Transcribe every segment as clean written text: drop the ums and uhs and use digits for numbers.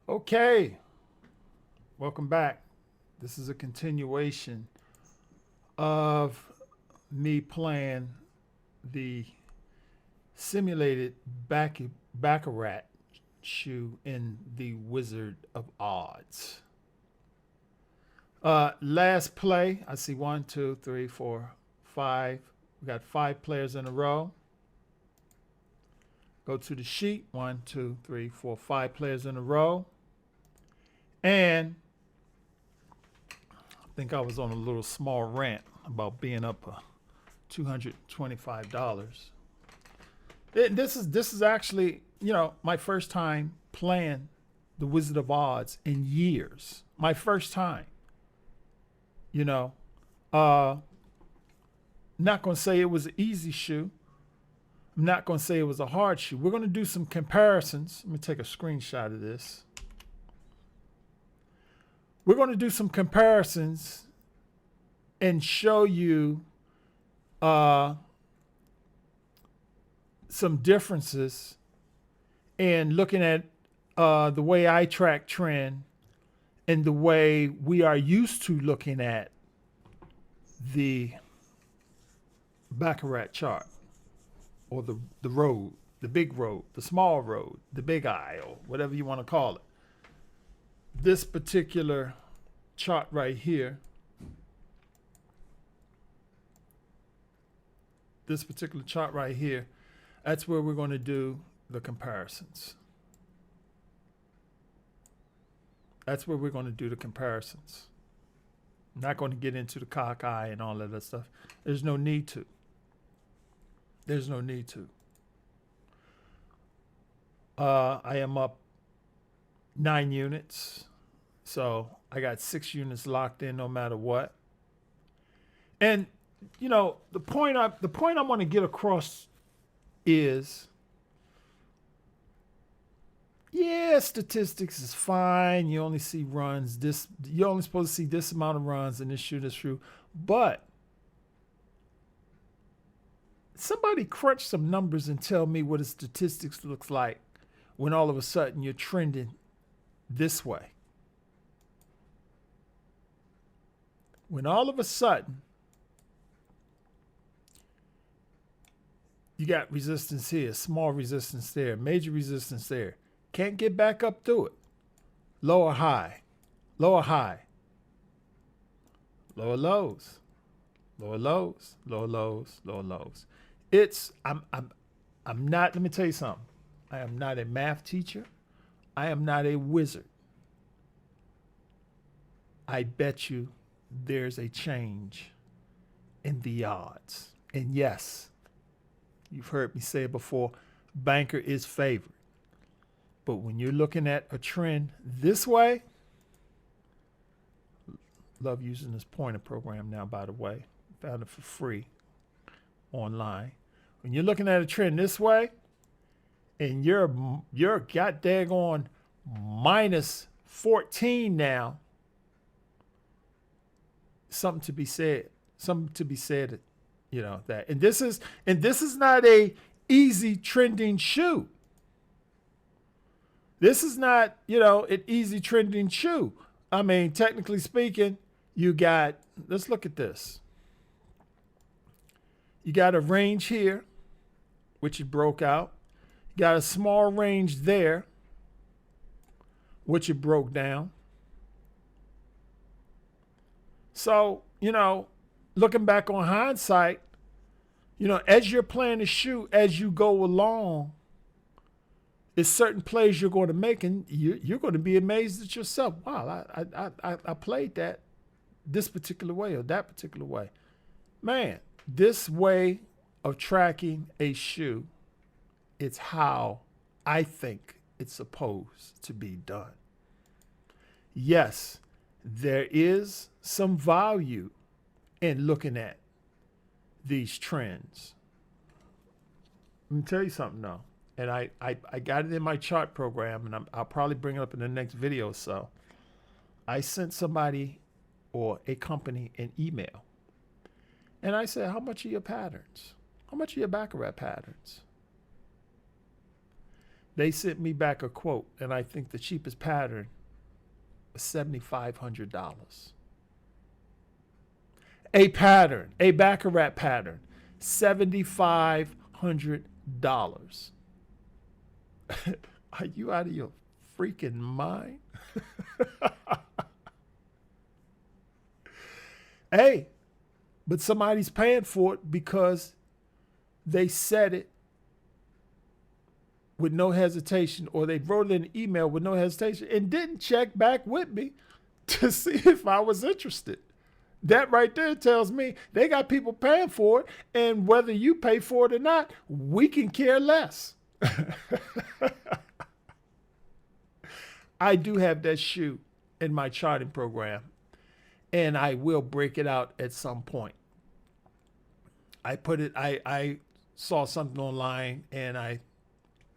Okay, welcome back. This is a continuation of me playing the simulated Baccarat shoe in the Wizard of Odds. Last play, I see 1, 2, 3, 4, 5. We got 5 players in a row. Go to the sheet. 1, 2, 3, 4, 5 players in a row. And I think I was on a little small rant about being up $225. This is actually, my first time playing the Wizard of Odds in years. My first time. Not going to say it was an easy shoe. I'm not going to say it was a hard shoe. We're going to do some comparisons. Let me take a screenshot of this. We're going to do some comparisons and show you some differences in looking at the way I track trend and the way we are used to looking at the Baccarat chart, or the road, the big road, the small road, the big eye, or whatever you want to call it. This particular chart right here, that's where we're going to do the comparisons. I'm not going to get into the cock eye and all of that stuff. There's no need to. I am up 9 units. So I got 6 units locked in no matter what. And, the point I want to get across is, statistics is fine. You only see runs. You're only supposed to see this amount of runs in this shoe, this shoe. But somebody crunch some numbers and tell me what the statistics looks like when all of a sudden you're trending this way. When all of a sudden you got resistance here, small resistance there, major resistance there. Can't get back up through it. Lower high, lower high, lower lows, lower lows, lower lows, lower lows. I'm not, let me tell you something. I am not a math teacher. I am not a wizard. I bet you there's a change in the odds. And yes, you've heard me say it before, banker is favored. But when you're looking at a trend this way, love using this pointer program now, by the way. Found it for free online. When you're looking at a trend this way, and you're got daggone minus 14 now, something to be said, that. And this is not a easy trending shoe. This is not, an easy trending shoe. I mean, technically speaking, let's look at this. You got a range here, which it broke out. You got a small range there, which it broke down. So, looking back on hindsight, as you're playing the shoe, as you go along, there's certain plays you're going to make, and you're going to be amazed at yourself. Wow, I played this particular way or that particular way. Man, this way of tracking a shoe, it's how I think it's supposed to be done. Yes, there is some value in looking at these trends. Let me tell you something though. And I got it in my chart program, and I'll probably bring it up in the next video or so. I sent somebody or a company an email. And I said, how much are your patterns? How much are your Baccarat patterns? They sent me back a quote, and I think the cheapest pattern was $7,500. A pattern, a Baccarat pattern, $7,500. Are you out of your freaking mind? Hey, but somebody's paying for it because they said it with no hesitation, or they wrote it in an email with no hesitation and didn't check back with me to see if I was interested. That right there tells me they got people paying for it, and whether you pay for it or not, we can care less. I do have that shoe in my charting program, and I will break it out at some point. I saw something online, and I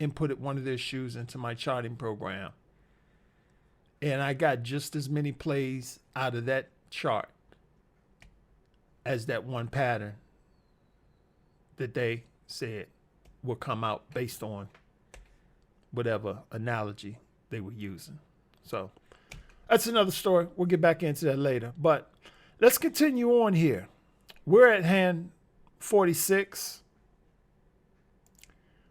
inputted one of their shoes into my charting program, and I got just as many plays out of that chart as that one pattern that they said will come out based on whatever analogy they were using. So that's another story. We'll get back into that later. But let's continue on here. We're at hand 46.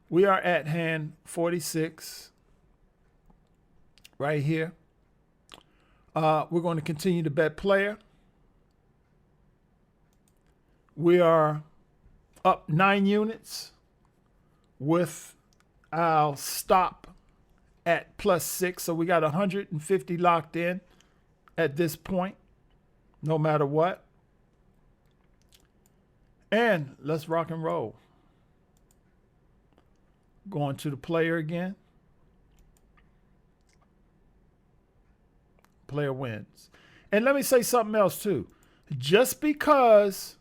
We are at hand 46 right here. We're going to continue to bet player. We are up 9 units with our stop at +6. So we got 150 locked in at this point, no matter what. And let's rock and roll. Going to the player again. Player wins. And let me say something else too. Just because,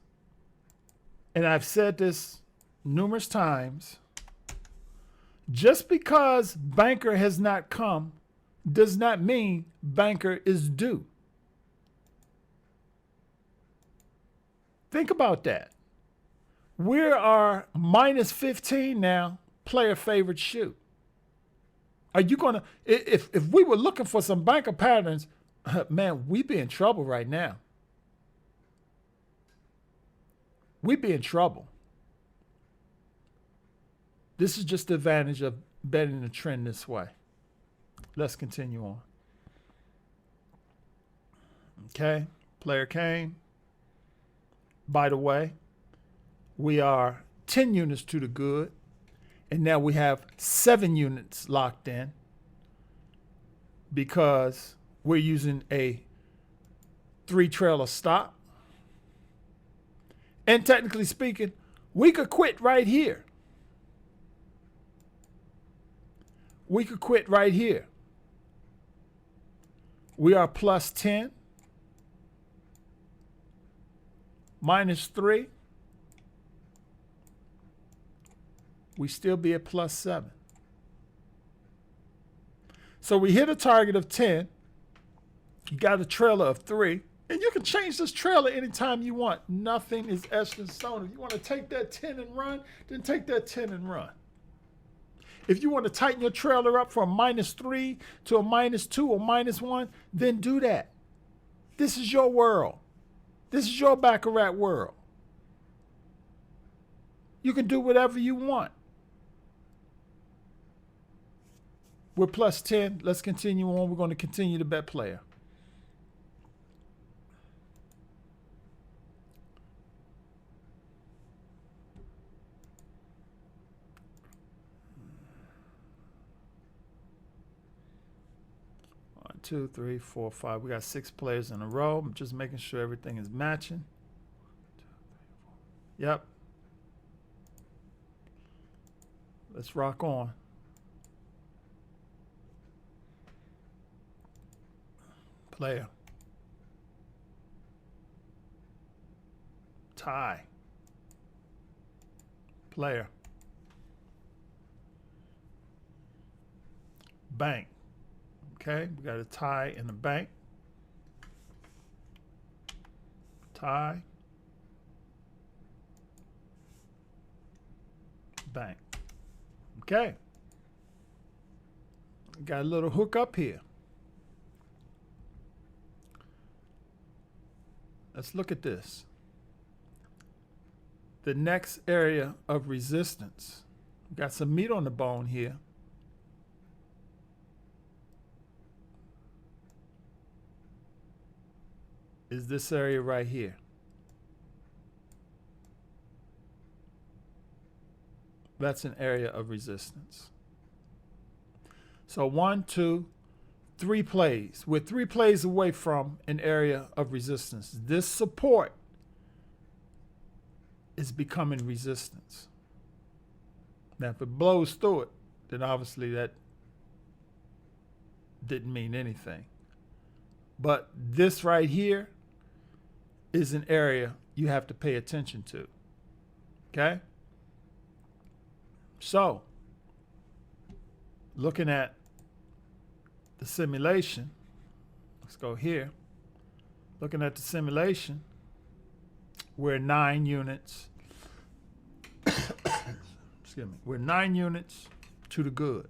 and I've said this numerous times, just because banker has not come does not mean banker is due. Think about that. We are -15 now, player favorite shoe. Are you going to, if we were looking for some banker patterns, man, we'd be in trouble right now. We'd be in trouble. This is just the advantage of betting the trend this way. Let's continue on. Okay, player came. By the way, we are 10 units to the good, and now we have 7 units locked in because we're using a 3-trailer stop. And technically speaking, we could quit right here. We could quit right here. We are +10, -3. We still be at +7. So we hit a target of 10. You got a trailer of 3. And you can change this trailer anytime you want. Nothing is etched in stone. If you want to take that 10 and run, then take that 10 and run. If you want to tighten your trailer up from -3 to a -2 or -1, then do that. This is your world. This is your Baccarat world. You can do whatever you want. We're +10. Let's continue on. We're going to continue to bet player. One, 2, 3, 4, 5. We got 6 players in a row. I'm just making sure everything is matching. 2, 3, 4. Yep. Let's rock on. Player. Tie. Player. Bank. Okay, we got a tie in the bank. Tie. Bank. Okay. Got a little hook up here. Let's look at this. The next area of resistance. Got some meat on the bone here. Is this area right here. That's an area of resistance. So 1, 2, 3 plays. We're 3 plays away from an area of resistance. This support is becoming resistance. Now, if it blows through it, then obviously that didn't mean anything. But this right here is an area you have to pay attention to. Okay? So, looking at the simulation, let's go here. Looking at the simulation, we're 9 units. Excuse me. We're 9 units to the good.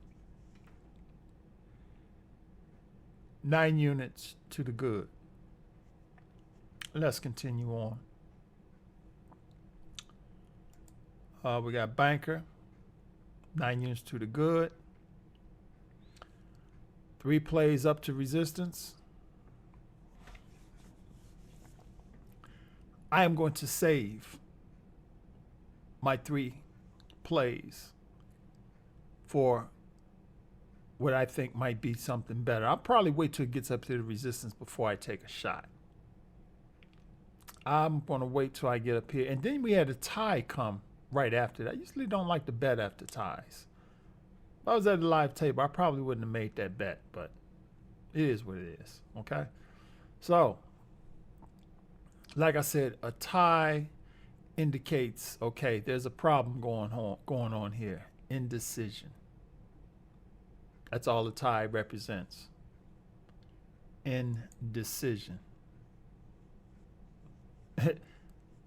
9 units to the good. Let's continue on. We got banker, 9 units to the good. 3 plays up to resistance. I am going to save my 3 plays for what I think might be something better. I'll probably wait till it gets up to the resistance before I take a shot. I'm going to wait till I get up here. And then we had a tie come right after that. I usually don't like to bet after ties. If I was at the live table, I probably wouldn't have made that bet, but it is what it is, okay? So, like I said, a tie indicates, okay, there's a problem going on here. Indecision. That's all the tie represents. Indecision.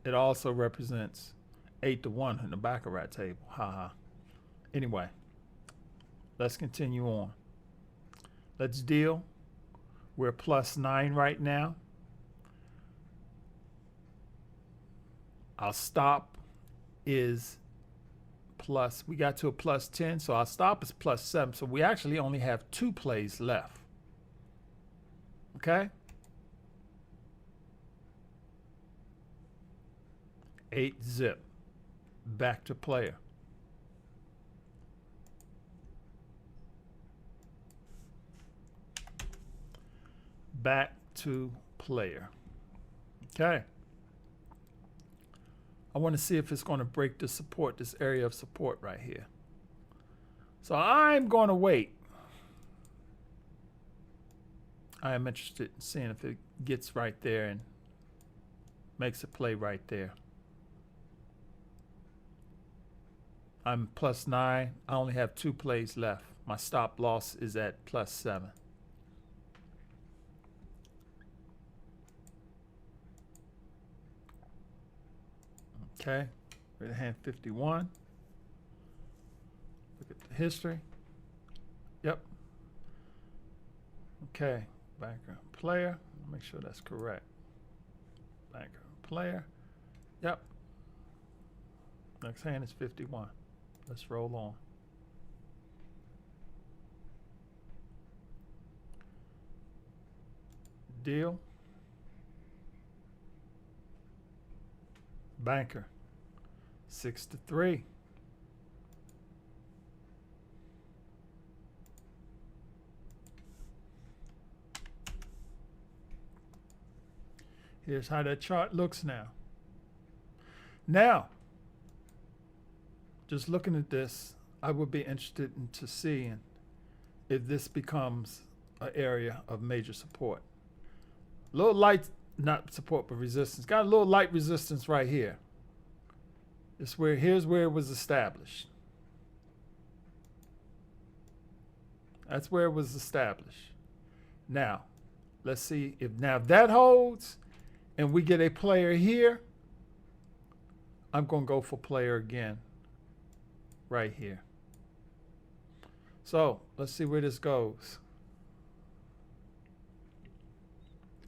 It also represents 8-1 in the Baccarat table. Haha. Anyway, let's continue on. Let's deal. We're +9 right now. Our stop is plus, we got to a +10, so our stop is +7. So we actually only have 2 plays left. Okay? 8 zip. Back to player. Back to player. Okay. I want to see if it's going to break the support, this area of support right here. So I'm going to wait. I am interested in seeing if it gets right there and makes a play right there. I'm +9. I only have 2 plays left. My stop loss is at +7. Okay, we're at hand 51. Look at the history. Yep. Okay, banker player. Make sure that's correct. Banker player. Yep. Next hand is 51. Let's roll on. Deal. Banker. 6-3. Here's how that chart looks now. Now, just looking at this, I would be interested in seeing if this becomes an area of major support. A little light, not support, but resistance. Got a little light resistance right here. Here's where it was established. That's where it was established. Now, let's see if now that holds and we get a player here. I'm going to go for player again right here. So let's see where this goes.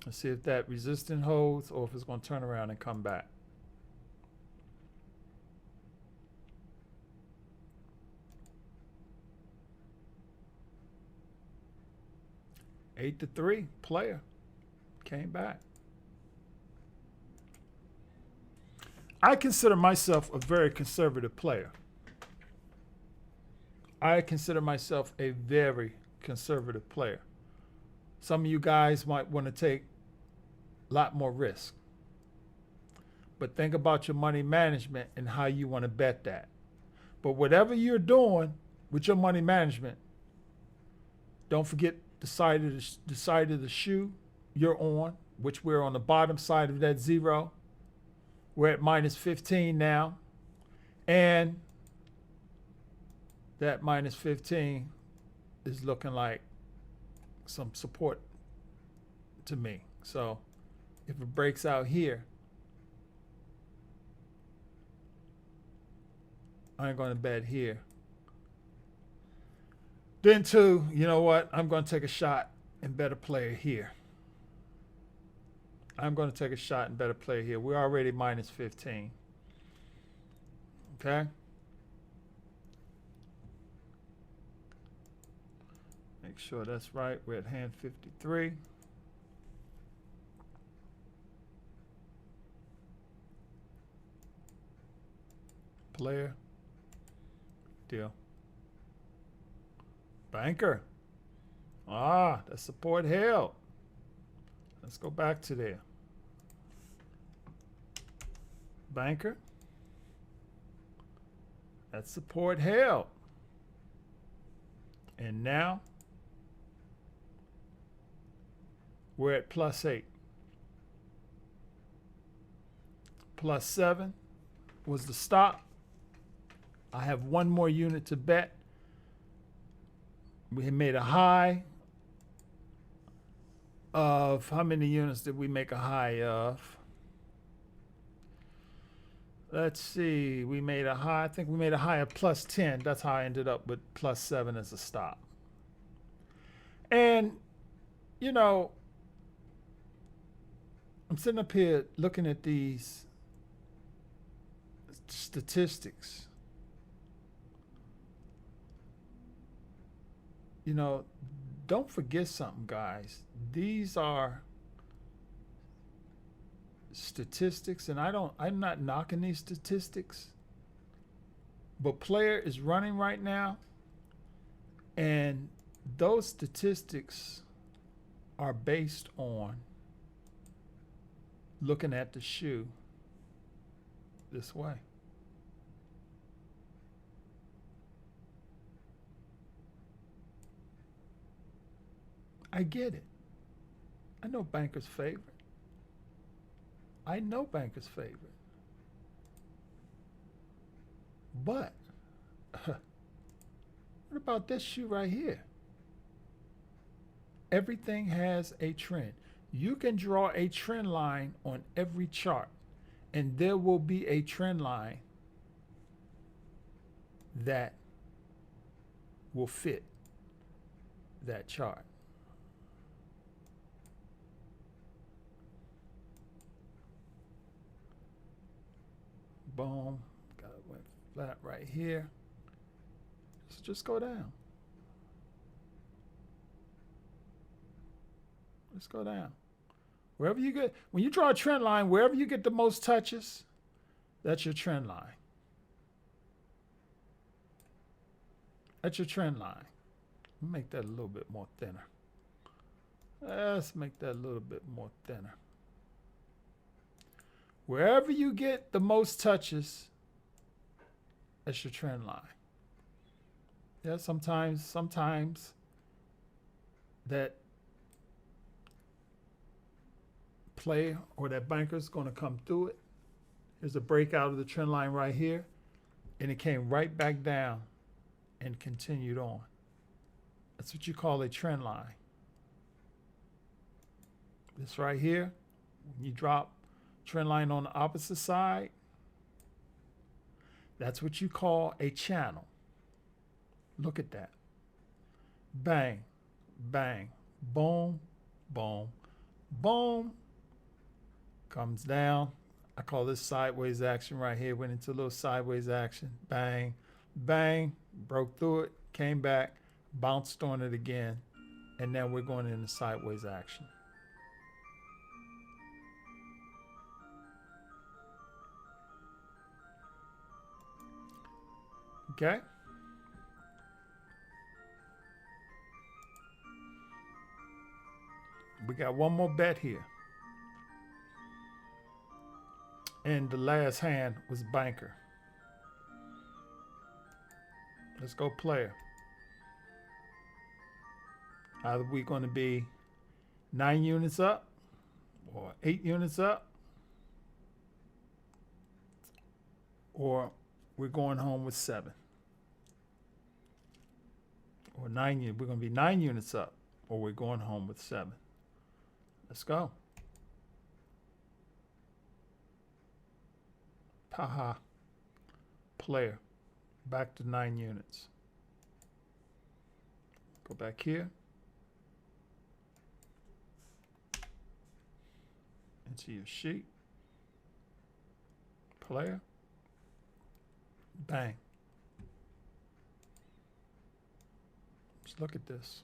Let's see if that resistance holds or if it's going to turn around and come back. Eight to 3, player came back. I consider myself a very conservative player. I consider myself a very conservative player. Some of you guys might want to take a lot more risk. But think about your money management and how you want to bet that. But whatever you're doing with your money management, don't forget the side of the shoe you're on, which we're on the bottom side of that zero. We're at minus 15 now. And that minus 15 is looking like some support to me. So if it breaks out here, I'm going to bet here. Then too, you know what? I'm going to take a shot and bet a player here. I'm going to take a shot and bet a player here. We're already minus 15. Okay? Make sure that's right. We're at hand 53. Player. Deal. Banker. Ah, the support held. Let's go back to there. Banker. That support held. And now we're at plus 8. Plus 7 was the stop. I have one more unit to bet. We made a high of, how many units did we make a high of? Let's see, we made a high, I think we made a high of plus 10. That's how I ended up with plus 7 as a stop. And, you know, I'm sitting up here looking at these statistics. You know, don't forget something, guys. These are statistics, and I'm not knocking these statistics, but player is running right now, and those statistics are based on looking at the shoe this way. I get it. I know banker's favorite. I know banker's favorite. But what about this shoe right here? Everything has a trend. You can draw a trend line on every chart, and there will be a trend line that will fit that chart. Boom. Got it, went flat right here. So just go down. Just go down. Wherever you get, when you draw a trend line, wherever you get the most touches, that's your trend line. That's your trend line. Make that a little bit more thinner. Let's make that a little bit more thinner. Wherever you get the most touches, that's your trend line. Yeah, sometimes that player or that banker is going to come through it. Here's a breakout of the trend line right here, and it came right back down and continued on. That's what you call a trend line. This right here, when you drop trend line on the opposite side, that's what you call a channel. Look at that. bang, bang, boom, boom, boom. Comes down. I call this sideways action right here. Went into a little sideways action. Bang, bang, broke through it, came back, bounced on it again, and now we're going into sideways action. Okay? We got one more bet here. And the last hand was banker. Let's go player. Either we're going to be 9 units up or 8 units up, or we're going home with 7. Or 9 units. We're going to be 9 units up, or we're going home with 7. Let's go. Haha. Player. Back to 9 units. Go back here. Into your sheet. Player. Bang. Just look at this.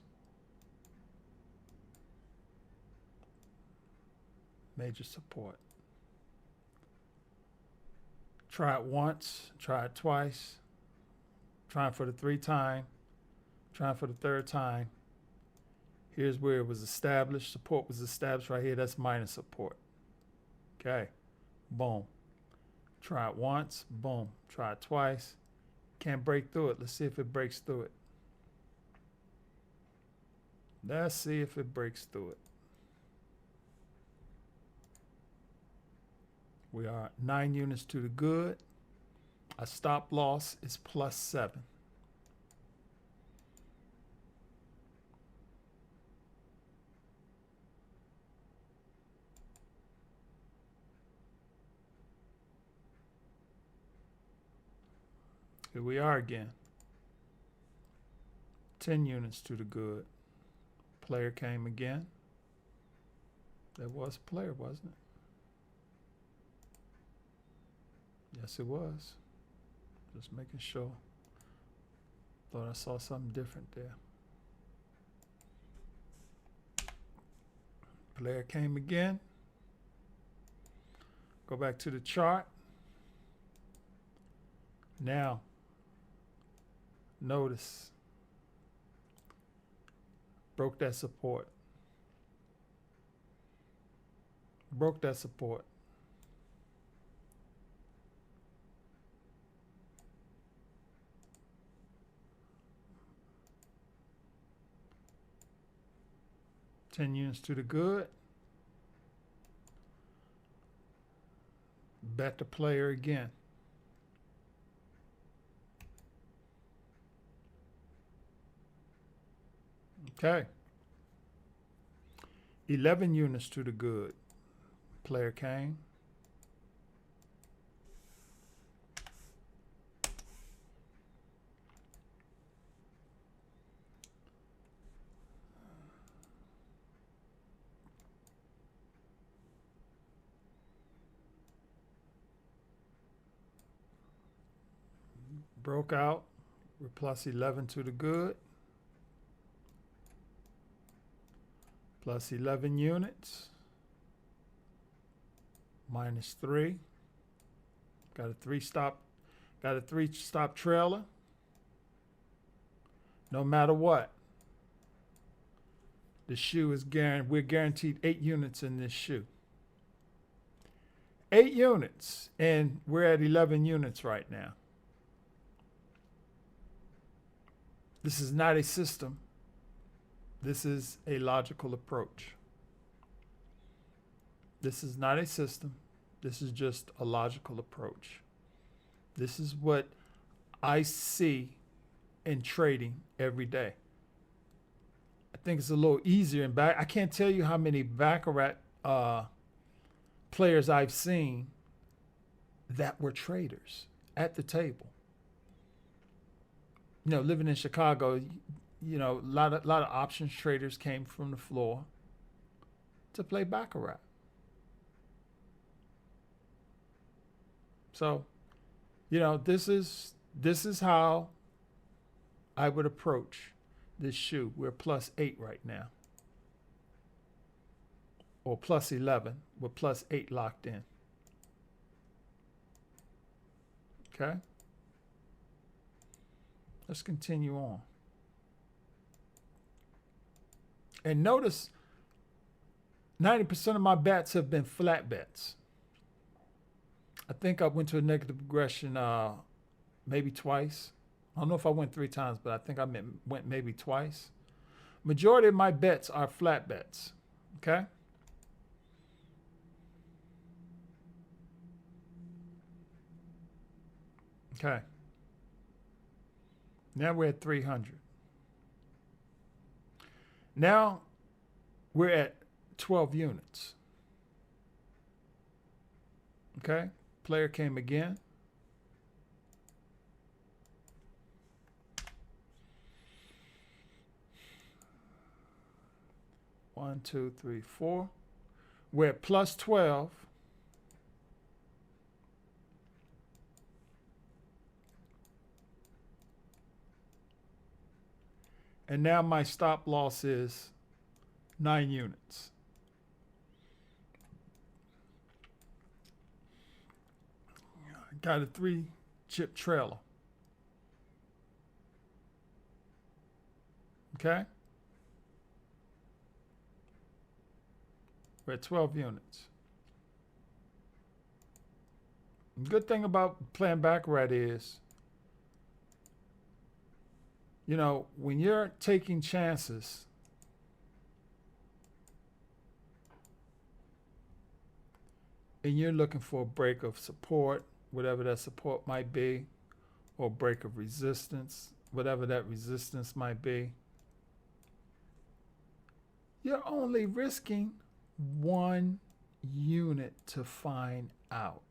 Major support. Try it once, try it twice, trying for the 3rd time, trying for the 3rd time. Here's where it was established. Support was established right here. That's minus support. Okay. Boom. Try it once. Boom. Try it twice. Can't break through it. Let's see if it breaks through it. Let's see if it breaks through it. We are 9 units to the good. Our stop loss is +7. Here we are again. 10 units to the good. Player came again. That was player, wasn't it? Yes, it was. Just making sure. Thought I saw something different there. Player came again. Go back to the chart. Now, notice. Broke that support. Broke that support. Ten units to the good. Bet the player again. Okay. 11 units to the good. Player came. Broke out. We're +11 to the good. +11 units. -3. Got a 3-stop trailer. No matter what. The shoe is guaranteed. We're guaranteed 8 units in this shoe. 8 units. And we're at 11 units right now. This is not a system. This is a logical approach. This is not a system. This is just a logical approach. This is what I see in trading every day. I think it's a little easier in back. I can't tell you how many Baccarat players I've seen that were traders at the table. You know, living in Chicago, a lot of options traders came from the floor to play Baccarat. So, this is how I would approach this shoe. We're +8 right now, or +11 with +8 locked in. Okay. Let's continue on. And notice 90% of my bets have been flat bets. I think I went to a negative progression maybe twice. I don't know if I went 3 times, but I think I went maybe twice. Majority of my bets are flat bets. Okay? Okay. Now we're at 300. Now we're at 12 units. Okay? Player came again. One, two, three, 4. We're at +12. And now my stop loss is 9 units. I got a 3-chip trailer. Okay? We're at 12 units. The good thing about playing Baccarat is, when you're taking chances, and you're looking for a break of support, whatever that support might be, or break of resistance, whatever that resistance might be, you're only risking 1 unit to find out.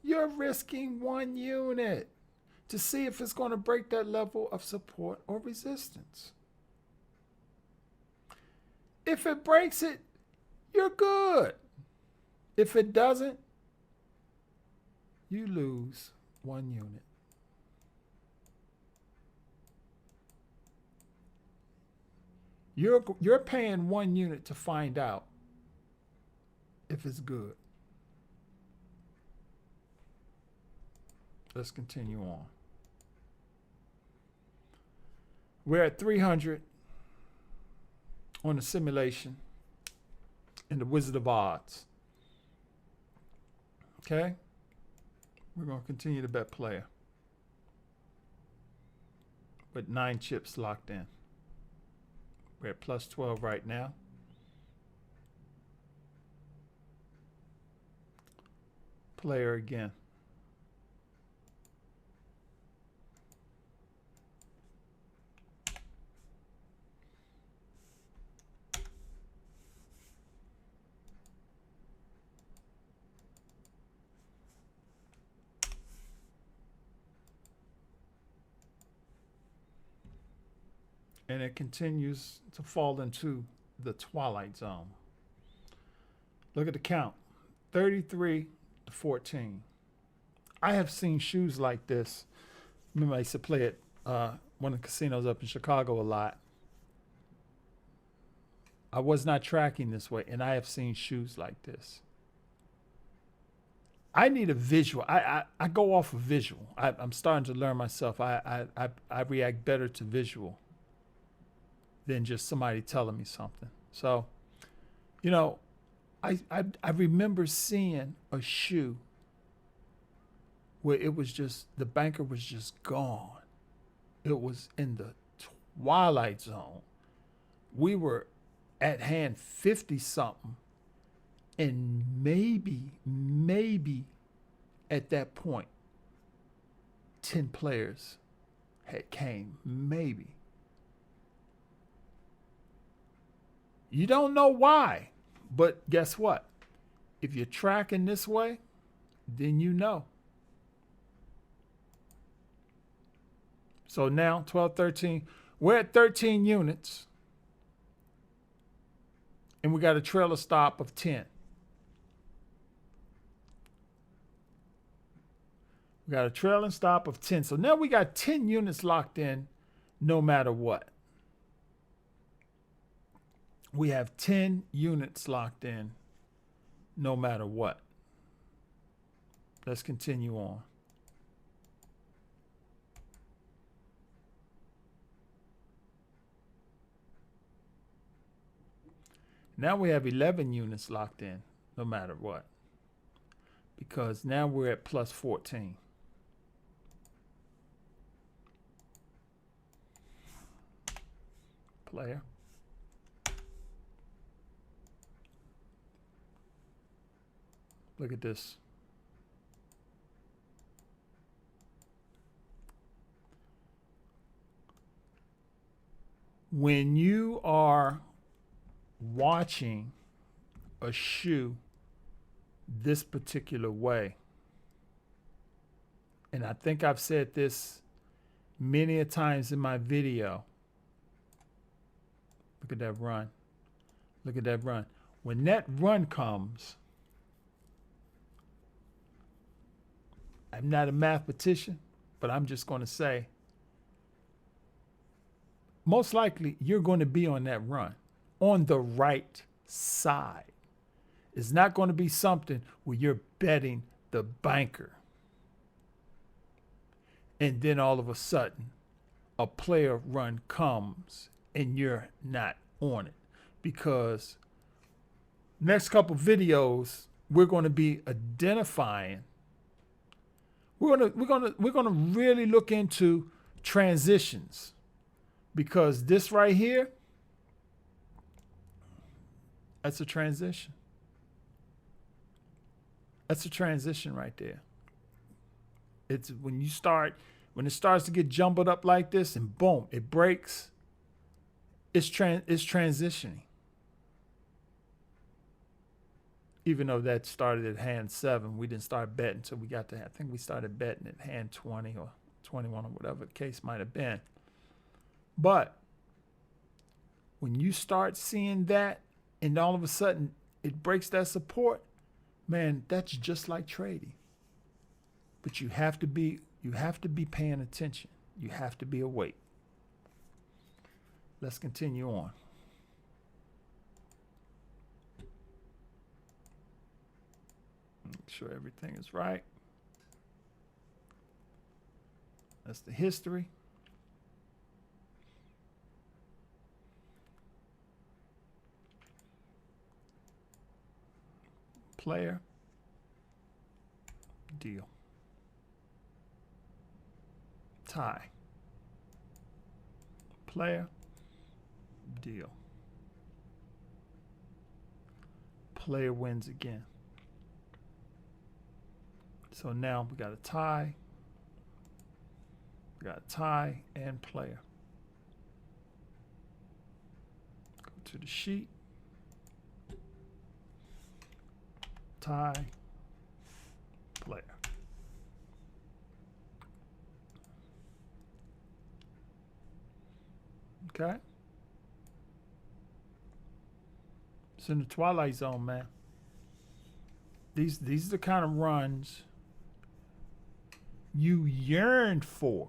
You're risking 1 unit to see if it's going to break that level of support or resistance. If it breaks it, you're good. If it doesn't, you lose 1 unit. You're paying 1 unit to find out if it's good. Let's continue on. We're at 300 on the simulation in the Wizard of Odds. Okay? We're going to continue to bet player with 9 chips locked in. We're at +12 right now. Player again. And it continues to fall into the Twilight zone. Look at the count, 33 to 14. I have seen shoes like this. Remember, I used to play at one of the casinos up in Chicago a lot. I was not tracking this way, and I have seen shoes like this. I need a visual. I go off of visual. I'm starting to learn myself. I react better to visual than just somebody telling me something. So, I remember seeing a shoe where it was just, the banker was just gone. It was in the Twilight zone. We were at hand 50 something, and maybe at that point 10 players had came, maybe. You don't know why, but guess what? If you're tracking this way, then you know. So now 12, 13. We're at 13 units. And we got a trailer stop of 10. We got a trailing stop of 10. So now we got 10 units locked in no matter what. We have 10 units locked in no matter what. Let's continue on. Now we have 11 units locked in no matter what. Because now we're at plus 14. Player. Look at this. When you are watching a shoe this particular way, and I think I've said this many a times in my video. Look at that run. Look at that run. When that run comes, I'm not a mathematician, but I'm just going to say, most likely you're going to be on that run on the right side. It's not going to be something where you're betting the banker. And then all of a sudden, a player run comes and you're not on it. Because next couple videos, we're going to be identifying. We're going to really look into transitions. Because this right here, that's a transition. That's a transition right there. It's when it starts to get jumbled up like this and boom, it breaks. It's transitioning. Even though that started at hand 7, we didn't start betting until we got to, I think we started betting at hand 20 or 21 or whatever the case might have been. But when you start seeing that and all of a sudden it breaks that support, man, that's just like trading. But you have to be paying attention. You have to be awake. Let's continue on. Make sure everything is right. That's the history. Player. Deal. Tie. Player. Deal. Player wins again. So now we got a tie. We got a tie and player. Go to the sheet. Tie. Player. Okay. It's in the Twilight Zone, man. These are the kind of runs you yearn for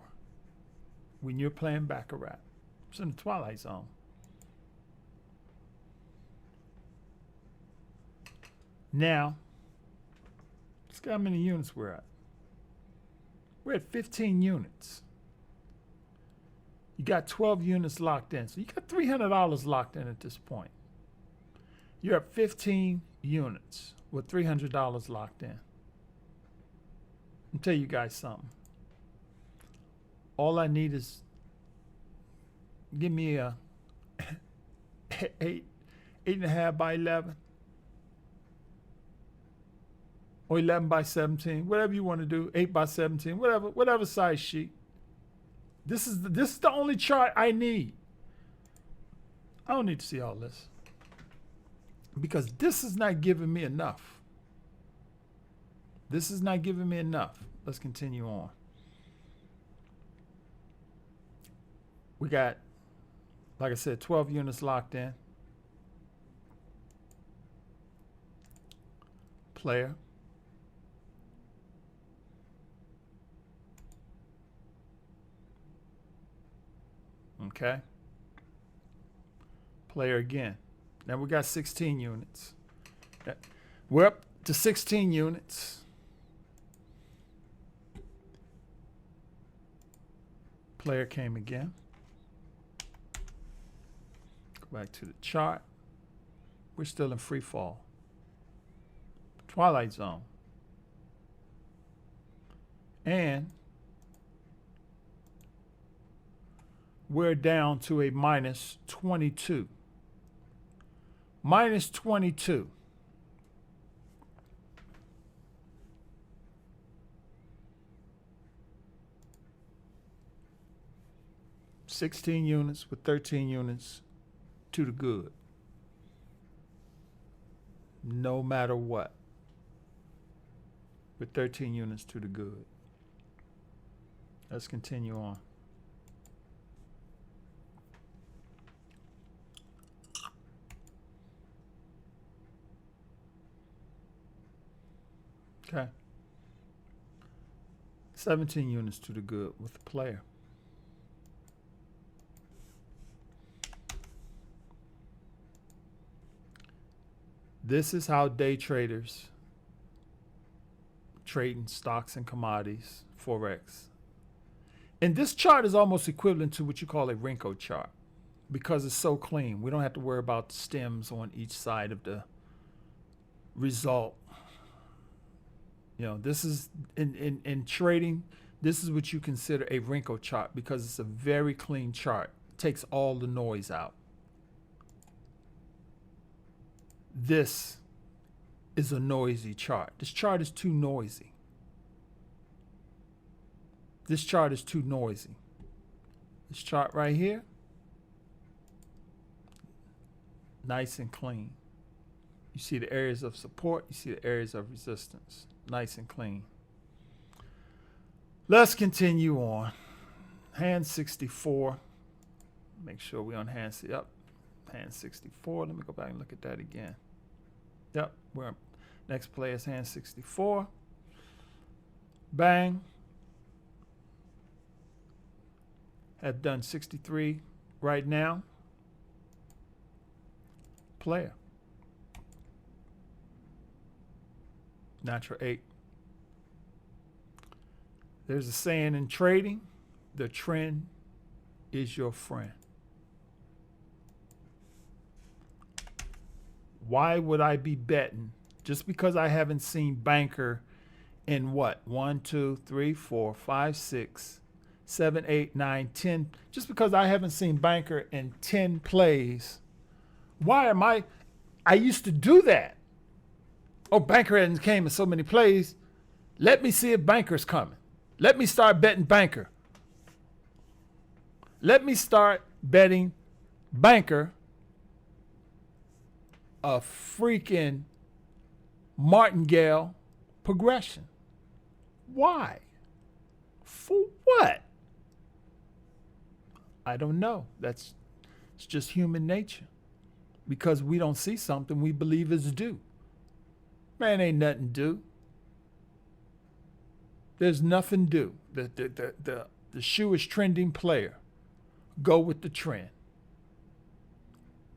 when you're playing Baccarat. It's in the Twilight Zone. Now, let's see how many units we're at. We're at 15 units. You got 12 units locked in. So you got $300 locked in at this point. You're at 15 units with $300 locked in. I'll tell you guys something. All I need is give me a 8.5 by 11 or 11 by 17, whatever you want to do, 8 by 17, whatever size sheet. This is the only chart I need. I don't need to see all this because this is not giving me enough. This is not giving me enough. Let's continue on. We got, like I said, 12 units locked in. Player. Okay. Player again. Now we got 16 units. We're up to 16 units. Player came again. Go back to the chart. We're still in free fall. Twilight zone. And we're down to a minus 22. Minus 22. $16 units with 13 units to the good. No matter what. With 13 units to the good. Let's continue on. Okay. 17 units to the good with the player. This is how day traders trade in stocks and commodities, Forex. And this chart is almost equivalent to what you call a Renko chart because it's so clean. We don't have to worry about the stems on each side of the result. You know, this is in trading, this is what you consider a Renko chart because it's a very clean chart. It takes all the noise out. This is a noisy chart. This chart is too noisy. This chart is too noisy. This chart right here, nice and clean. You see the areas of support, you see the areas of resistance. Nice and clean. Let's continue on. Hand 64. Make sure we're on hand. Yep. Hand 64. Let me go back and look at that again. Yep. We're next play is hand 64. Bang. Have done 63 right now. Player. Natural 8. There's a saying in trading, the trend is your friend. Why would I be betting just because I haven't seen banker in what? 1, 2, 3, 4, 5, 6, 7, 8, 9, 10. Just because I haven't seen banker in 10 plays. Why am I used to do that. Oh, banker hasn't came in so many plays. Let me see if banker's coming. Let me start betting banker. Let me start betting banker a freaking martingale progression. Why? For what? I don't know. It's just human nature. Because we don't see something we believe is due. Man, ain't nothing due. There's nothing due. The shoe is trending player. Go with the trend.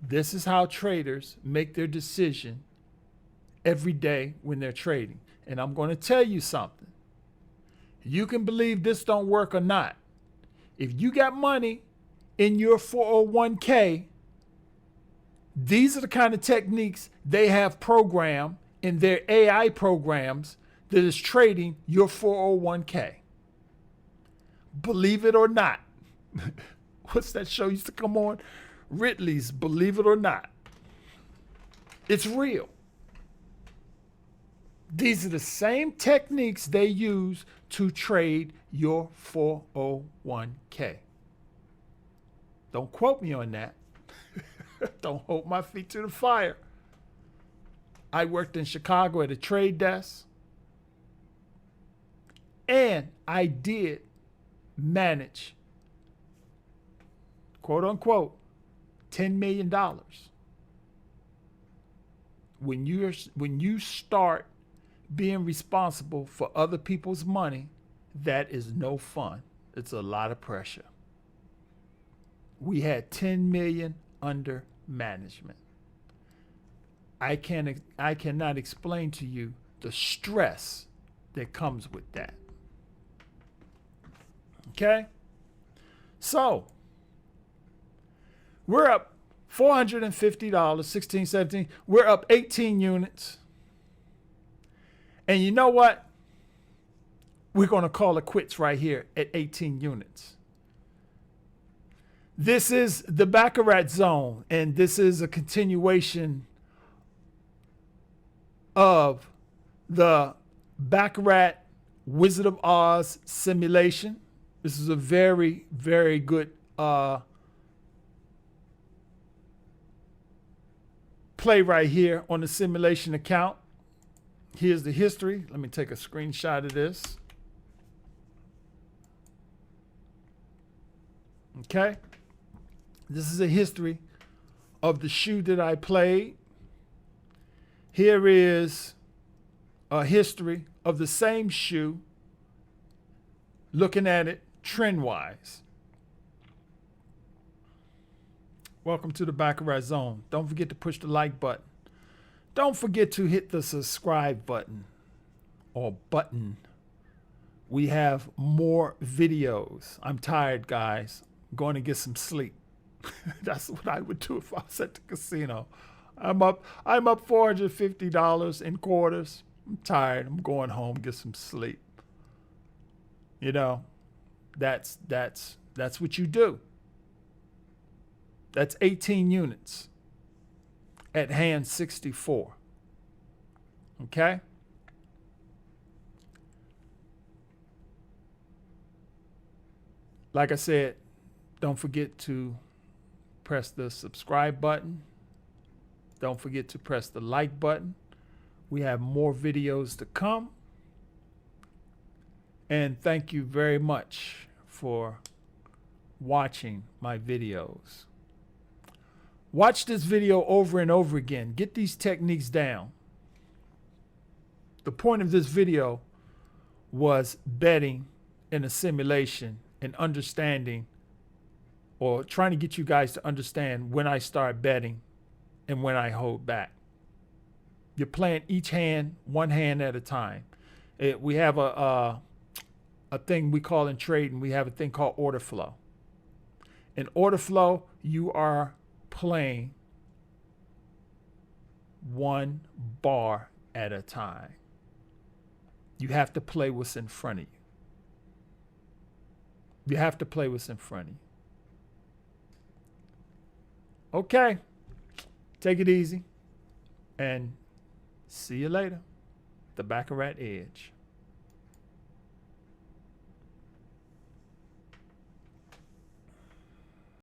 This is how traders make their decision every day when they're trading. And I'm going to tell you something. You can believe this don't work or not. If you got money in your 401k, these are the kind of techniques they have programmed in their AI programs that is trading your 401k. Believe it or not. What's that show used to come on? Ridley's Believe It or Not. It's real. These are the same techniques they use to trade your 401k. Don't quote me on that. Don't hold my feet to the fire. I worked in Chicago at a trade desk, and I did manage quote unquote, $10 million. When you start being responsible for other people's money, that is no fun. It's a lot of pressure. We had 10 million under management. I cannot explain to you the stress that comes with that. Okay? So, we're up $450, 16, 17. We're up 18 units. And you know what? We're going to call it quits right here at 18 units. This is the Baccarat zone, and this is a continuation of the Baccarat Wizard of Oz simulation. This is a very, very good play right here on the simulation account. Here's the history. Let me take a screenshot of this. Okay. This is a history of the shoe that I played. Here is a history of the same shoe, looking at it trend-wise. Welcome to the Baccarat Zone. Don't forget to push the like button. Don't forget to hit the subscribe button or button. We have more videos. I'm tired, guys. I'm going to get some sleep. That's what I would do if I was at the casino. I'm up $450 in quarters. I'm tired. I'm going home, get some sleep. You know, that's what you do. That's 18 units at hand 64. Okay? Like I said, don't forget to press the subscribe button. Don't forget to press the like button. We have more videos to come. And thank you very much for watching my videos. Watch this video over and over again. Get these techniques down. The point of this video was betting in a simulation and understanding, or trying to get you guys to understand when I start betting and when I hold back. You're playing each hand, one hand at a time. We have a thing we call in trading, we have a thing called order flow. In order flow, you are playing one bar at a time. You have to play what's in front of you. You have to play what's in front of you. Okay. Take it easy. And see you later. The Baccarat Edge.